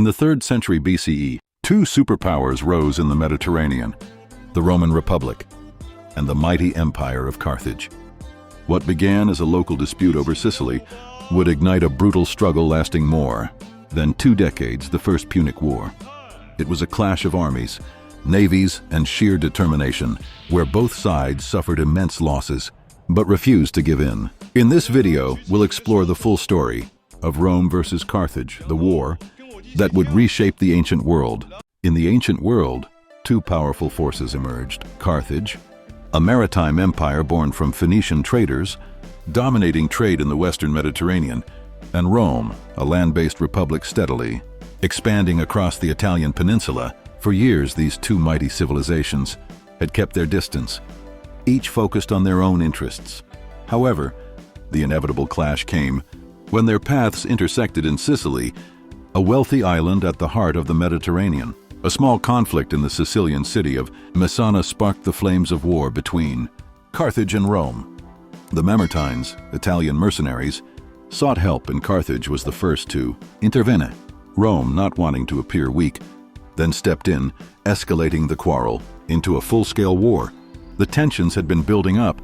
the 3rd century BCE, two superpowers rose in the Mediterranean, the Roman Republic and the mighty Empire of Carthage. What began as a local dispute over Sicily would ignite a brutal struggle lasting more than 2 decades, the First Punic War. It was a clash of armies, navies, and sheer determination, where both sides suffered immense losses, but refused to give in. In this video, we'll explore the full story of Rome versus Carthage, the war that would reshape the ancient world. In the ancient world, two powerful forces emerged: Carthage, a maritime empire born from Phoenician traders, dominating trade in the Western Mediterranean, and Rome, a land-based republic steadily expanding across the Italian peninsula. For years, these two mighty civilizations had kept their distance, each focused on their own interests. However, the inevitable clash came when their paths intersected in Sicily, a wealthy island at the heart of the Mediterranean. A small conflict in the Sicilian city of Messana sparked the flames of war between Carthage and Rome. The Mamertines, Italian mercenaries, sought help, and Carthage was the first to intervene. Rome, not wanting to appear weak, then stepped in, escalating the quarrel into a full-scale war. The tensions had been building up,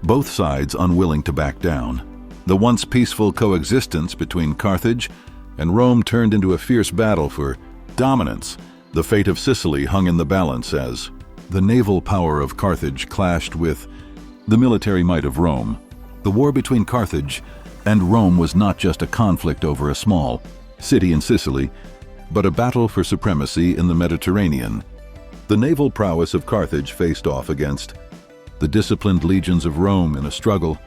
both sides unwilling to back down. The once peaceful coexistence between Carthage and Rome turned into a fierce battle for dominance. The fate of Sicily hung in the balance as the naval power of Carthage clashed with the military might of Rome. The war between Carthage and Rome was not just a conflict over a small city in Sicily, but a battle for supremacy in the Mediterranean. The naval prowess of Carthage faced off against the disciplined legions of Rome in a struggle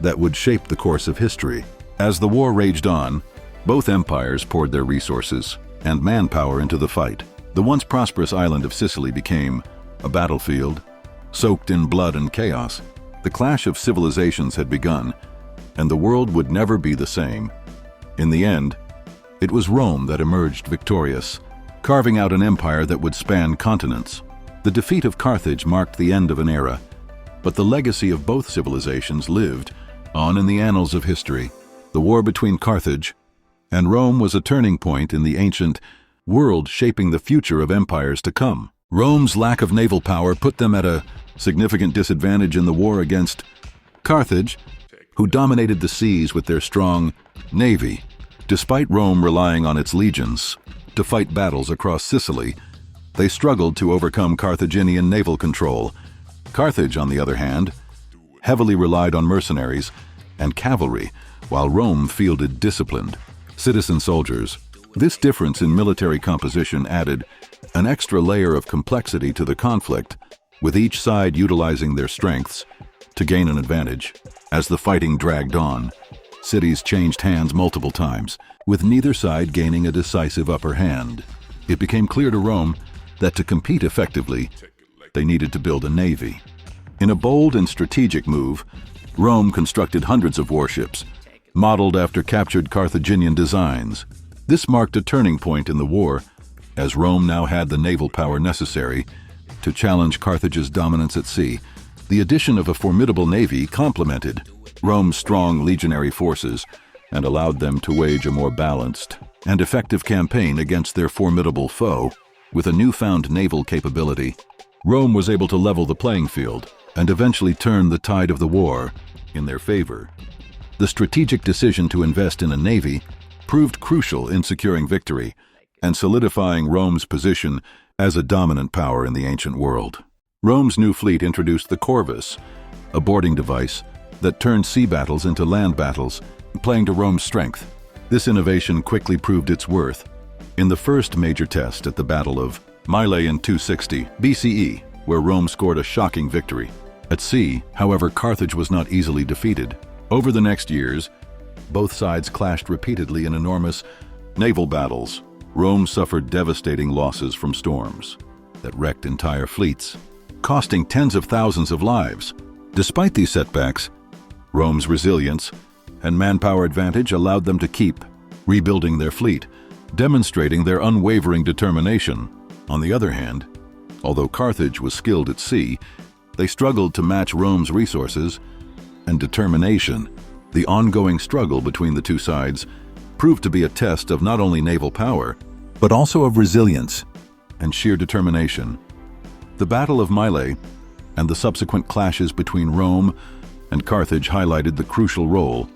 that would shape the course of history. As the war raged on, both empires poured their resources and manpower into the fight. The once prosperous island of Sicily became a battlefield, soaked in blood and chaos. The clash of civilizations had begun, and the world would never be the same. In the end, it was Rome that emerged victorious, carving out an empire that would span continents. The defeat of Carthage marked the end of an era, but the legacy of both civilizations lived on in the annals of history. The war between Carthage and Rome was a turning point in the ancient world, shaping the future of empires to come. Rome's lack of naval power put them at a significant disadvantage in the war against Carthage, who dominated the seas with their strong navy. Despite Rome relying on its legions to fight battles across Sicily, they struggled to overcome Carthaginian naval control. Carthage, on the other hand, heavily relied on mercenaries and cavalry, while Rome fielded disciplined citizen soldiers. This difference in military composition added an extra layer of complexity to the conflict, with each side utilizing their strengths to gain an advantage. As the fighting dragged on, cities changed hands multiple times, with neither side gaining a decisive upper hand. It became clear to Rome that to compete effectively, they needed to build a navy. In a bold and strategic move, Rome constructed hundreds of warships, modeled after captured Carthaginian designs. This marked a turning point in the war, as Rome now had the naval power necessary to challenge Carthage's dominance at sea. The addition of a formidable navy complemented Rome's strong legionary forces and allowed them to wage a more balanced and effective campaign against their formidable foe. With a newfound naval capability, Rome was able to level the playing field and eventually turn the tide of the war in their favor. The strategic decision to invest in a navy proved crucial in securing victory and solidifying Rome's position as a dominant power in the ancient world. Rome's new fleet introduced the corvus, a boarding device that turned sea battles into land battles, playing to Rome's strength. This innovation quickly proved its worth in the first major test at the Battle of Mylae in 260 BCE, where Rome scored a shocking victory. At sea, however, Carthage was not easily defeated. Over the next years, both sides clashed repeatedly in enormous naval battles. Rome suffered devastating losses from storms that wrecked entire fleets, costing tens of thousands of lives. Despite these setbacks, Rome's resilience and manpower advantage allowed them to keep rebuilding their fleet, demonstrating their unwavering determination. On the other hand, although Carthage was skilled at sea, they struggled to match Rome's resources and determination. The ongoing struggle between the two sides proved to be a test of not only naval power, but also of resilience and sheer determination. The Battle of Mylae and the subsequent clashes between Rome and Carthage highlighted the crucial role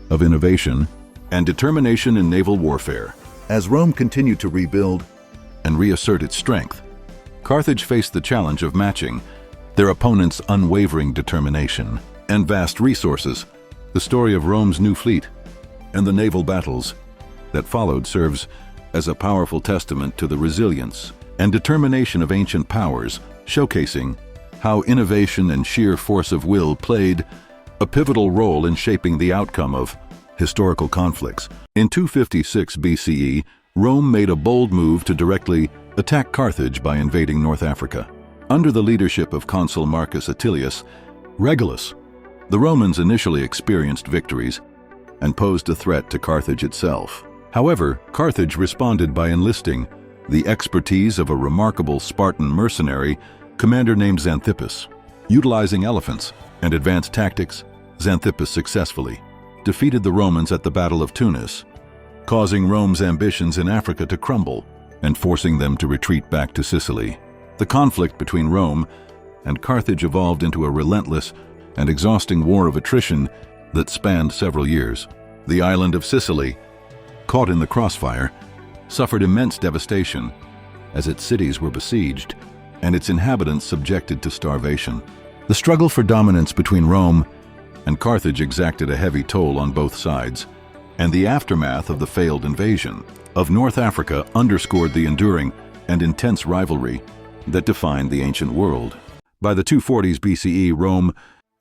of innovation and determination in naval warfare. As Rome continued to rebuild and reassert its strength, Carthage faced the challenge of matching their opponent's unwavering determination and vast resources. The story of Rome's new fleet and the naval battles that followed serves as a powerful testament to the resilience and determination of ancient powers, showcasing how innovation and sheer force of will played a pivotal role in shaping the outcome of historical conflicts. In 256 BCE, Rome made a bold move to directly attack Carthage by invading North Africa. Under the leadership of Consul Marcus Atilius Regulus, the Romans initially experienced victories and posed a threat to Carthage itself. However, Carthage responded by enlisting the expertise of a remarkable Spartan mercenary commander named Xanthippus. Utilizing elephants and advanced tactics, Xanthippus successfully defeated the Romans at the Battle of Tunis, causing Rome's ambitions in Africa to crumble and forcing them to retreat back to Sicily. The conflict between Rome and Carthage evolved into a relentless and exhausting war of attrition that spanned several years. The island of Sicily, caught in the crossfire, suffered immense devastation as its cities were besieged and its inhabitants subjected to starvation. The struggle for dominance between Rome and Carthage exacted a heavy toll on both sides, and the aftermath of the failed invasion of North Africa underscored the enduring and intense rivalry that defined the ancient world. By the 240s BCE, Rome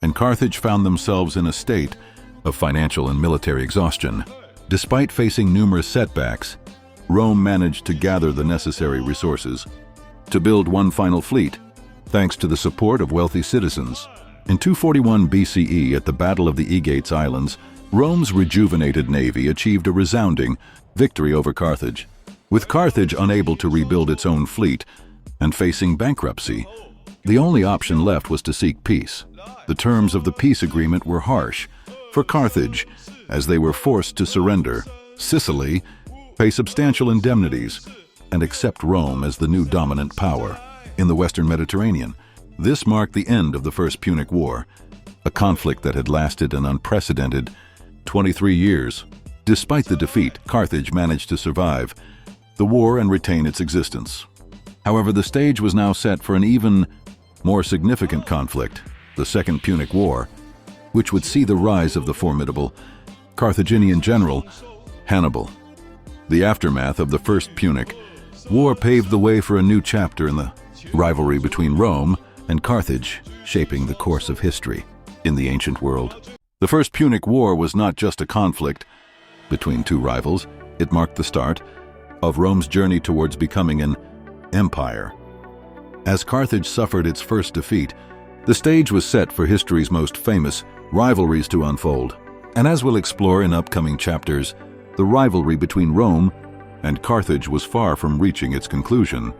and Carthage found themselves in a state of financial and military exhaustion. Despite facing numerous setbacks, Rome managed to gather the necessary resources to build one final fleet, thanks to the support of wealthy citizens. In 241 BCE, at the Battle of the Aegates Islands, Rome's rejuvenated navy achieved a resounding victory over Carthage. With Carthage unable to rebuild its own fleet and facing bankruptcy, the only option left was to seek peace. The terms of the peace agreement were harsh for Carthage, as they were forced to surrender Sicily, pay substantial indemnities, and accept Rome as the new dominant power in the Western Mediterranean. This marked the end of the First Punic War, a conflict that had lasted an unprecedented 23 years. Despite the defeat, Carthage managed to survive the war and retain its existence. However, the stage was now set for an even more significant conflict, the Second Punic War, which would see the rise of the formidable Carthaginian general Hannibal. The aftermath of the First Punic War paved the way for a new chapter in the rivalry between Rome and Carthage, shaping the course of history in the ancient world. The First Punic War was not just a conflict between two rivals, it marked the start of Rome's journey towards becoming an empire. As Carthage suffered its first defeat, the stage was set for history's most famous rivalries to unfold. And as we'll explore in upcoming chapters, the rivalry between Rome and Carthage was far from reaching its conclusion.